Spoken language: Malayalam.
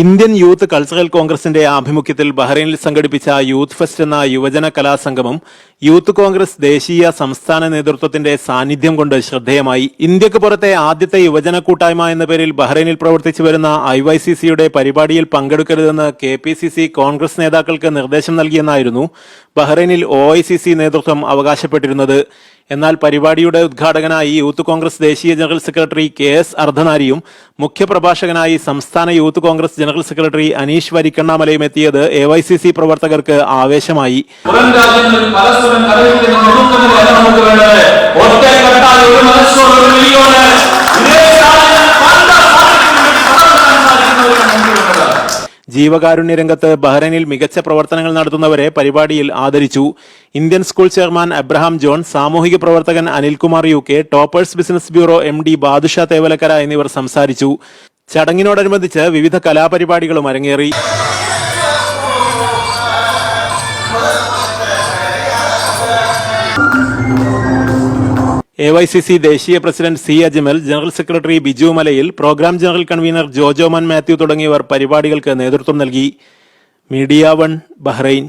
ഇന്ത്യൻ യൂത്ത് കൾച്ചറൽ കോൺഗ്രസിന്റെ ആഭിമുഖ്യത്തിൽ ബഹ്റൈനിൽ സംഘടിപ്പിച്ച യൂത്ത് ഫെസ്റ്റ് എന്ന യുവജന കലാസംഗമം യൂത്ത് കോൺഗ്രസ് ദേശീയ സംസ്ഥാന നേതൃത്വത്തിന്റെ സാന്നിധ്യം കൊണ്ട് ശ്രദ്ധേയമായി. ഇന്ത്യക്ക് പുറത്തെ ആദ്യത്തെ യുവജന കൂട്ടായ്മ എന്ന പേരിൽ ബഹ്റൈനിൽ പ്രവർത്തിച്ചു വരുന്ന IYCCയുടെ പരിപാടിയിൽ പങ്കെടുക്കരുതെന്ന് KPCC കോൺഗ്രസ് നേതാക്കൾക്ക് നിർദ്ദേശം നൽകിയെന്നായിരുന്നു ബഹ്റൈനിൽ OICC നേതൃത്വം അവകാശപ്പെട്ടിരുന്നത്. എന്നാൽ പരിപാടിയുടെ ഉദ്ഘാടകനായി യൂത്ത് കോൺഗ്രസ് ദേശീയ ജനറൽ സെക്രട്ടറി KS അർദ്ധനാരിയും മുഖ്യപ്രഭാഷകനായി സംസ്ഥാന യൂത്ത് കോൺഗ്രസ് ജനറൽ സെക്രട്ടറി അനീഷ് വരിക്കണ്ണാമലയും എത്തിയത് AYCC പ്രവർത്തകർക്ക് ആവേശമായി. ജീവകാരുണ്യ രംഗത്ത് ബഹ്റൈനിൽ മികച്ച പ്രവർത്തനങ്ങൾ നടത്തുന്നവരെ പരിപാടിയിൽ ആദരിച്ചു. Indian school chairman Abraham John, സാമൂഹിക പ്രവർത്തകൻ Anilkumar UK, toppers business bureau MD Badusha Thevalakkara എന്നിവർ സംസാരിച്ചു. ചടങ്ങിനോടനുബന്ധിച്ച് വിവിധ കലാപരിപാടികളും അരങ്ങേറി. AYCC ദേശീയ president C Ajmal, general secretary Biju മലയിൽ, പ്രോഗ്രാം ജനറൽ കൺവീനർ ജോജോമൻ മാത്യു തുടങ്ങിയവർ പരിപാടികൾക്ക് നേതൃത്വം നൽകി. Media 1 Bahrain.